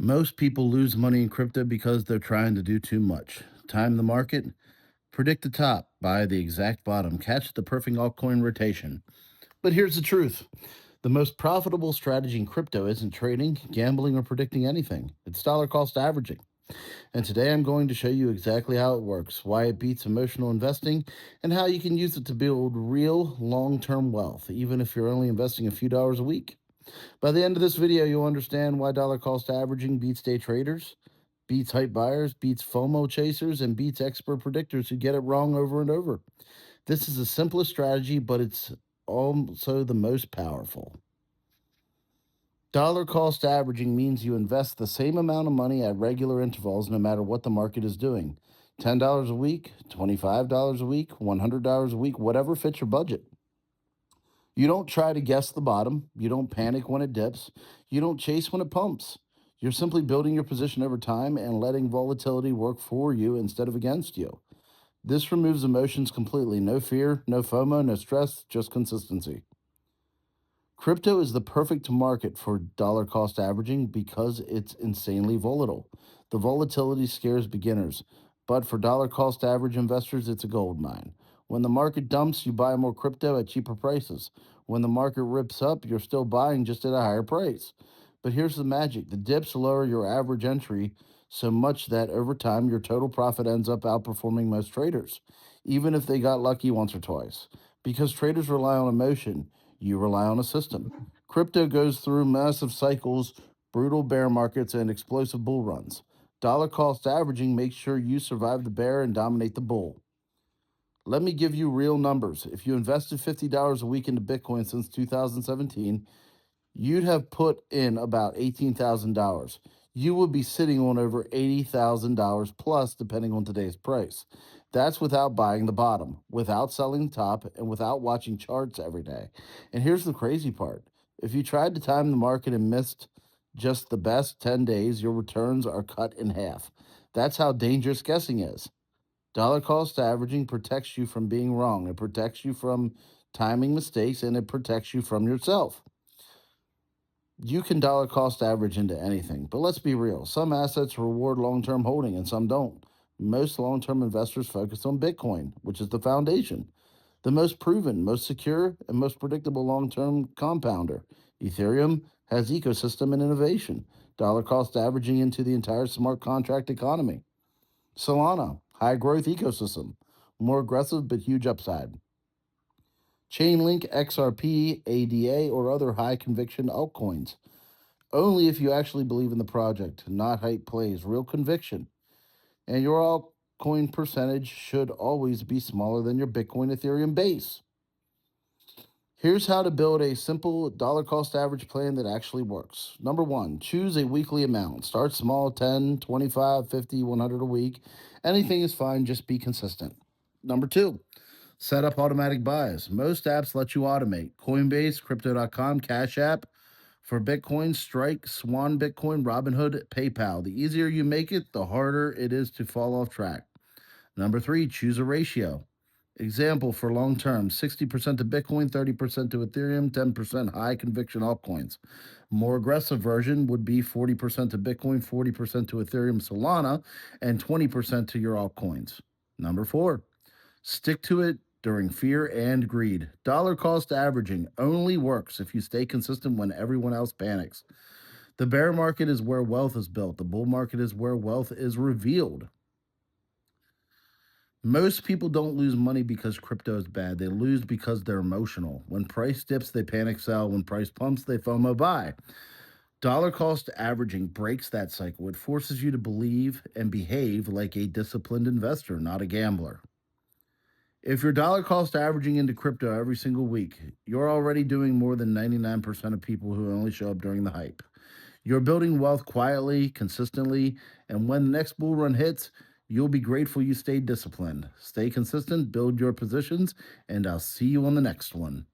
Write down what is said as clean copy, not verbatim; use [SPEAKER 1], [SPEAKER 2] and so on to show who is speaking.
[SPEAKER 1] Most people lose money in crypto because they're trying to do too much. Time the market, predict the top, buy the exact bottom, catch the perfect altcoin rotation. But here's the truth: the most profitable strategy in crypto isn't trading, gambling, or predicting anything. It's dollar cost averaging. And today I'm going to show you exactly how it works, why it beats emotional investing, and how you can use it to build real long term wealth, even if you're only investing a few dollars a week. By the end of this video, you'll understand why dollar cost averaging beats day traders, beats hype buyers, beats FOMO chasers, and beats expert predictors who get it wrong over and over. This is the simplest strategy, but it's also the most powerful. Dollar cost averaging means you invest the same amount of money at regular intervals no matter what the market is doing. $10 a week, $25 a week, $100 a week, whatever fits your budget. You don't try to guess the bottom. You don't panic when it dips. You don't chase when it pumps. You're simply building your position over time and letting volatility work for you instead of against you. This removes emotions completely. No fear, no FOMO, no stress, just consistency. Crypto is the perfect market for dollar cost averaging because it's insanely volatile. The volatility scares beginners, but for dollar cost average investors, it's a gold mine. When the market dumps, you buy more crypto at cheaper prices. When the market rips up, you're still buying just at a higher price. But here's the magic: the dips lower your average entry so much that over time, your total profit ends up outperforming most traders, even if they got lucky once or twice. Because traders rely on emotion, you rely on a system. Crypto goes through massive cycles, brutal bear markets, and explosive bull runs. Dollar cost averaging makes sure you survive the bear and dominate the bull. Let me give you real numbers. If you invested $50 a week into Bitcoin since 2017, you'd have put in about $18,000. You would be sitting on over $80,000 plus, depending on today's price. That's without buying the bottom, without selling the top, and without watching charts every day. And here's the crazy part: if you tried to time the market and missed just the best 10 days, your returns are cut in half. That's how dangerous guessing is. Dollar cost averaging protects you from being wrong, it protects you from timing mistakes, and it protects you from yourself. You can dollar cost average into anything, but let's be real. Some assets reward long term holding and some don't. Most long term investors focus on Bitcoin, which is the foundation, the most proven, most secure, and most predictable long term compounder. Ethereum has ecosystem and innovation, dollar cost averaging into the entire smart contract economy. Solana, high growth ecosystem, more aggressive but huge upside. Chainlink, XRP, ADA, or other high conviction altcoins. Only if you actually believe in the project, not hype plays, real conviction. And your altcoin percentage should always be smaller than your Bitcoin Ethereum base. Here's how to build a simple dollar cost average plan that actually works. Number one, choose a weekly amount. Start small: 10, 25, 50, 100 a week. Anything is fine, just be consistent. Number two, set up automatic buys. Most apps let you automate. Coinbase, Crypto.com, Cash App. For Bitcoin, Strike, Swan Bitcoin, Robinhood, PayPal. The easier you make it, the harder it is to fall off track. Number three, choose a ratio. Example for long term: 60% to Bitcoin, 30% to Ethereum, 10% high conviction altcoins. More aggressive version would be 40% to Bitcoin, 40% to Ethereum, Solana, and 20% to your altcoins. Number four, stick to it during fear and greed. Dollar cost averaging only works if you stay consistent when everyone else panics. The bear market is where wealth is built, the bull market is where wealth is revealed. Most people don't lose money because crypto is bad. They lose because they're emotional. When price dips, they panic sell. When price pumps, they FOMO buy. Dollar cost averaging breaks that cycle. It forces you to believe and behave like a disciplined investor, not a gambler. If you're dollar cost averaging into crypto every single week, you're already doing more than 99% of people who only show up during the hype. You're building wealth quietly, consistently, and when the next bull run hits, you'll be grateful you stayed disciplined. Stay consistent, build your positions, and I'll see you on the next one.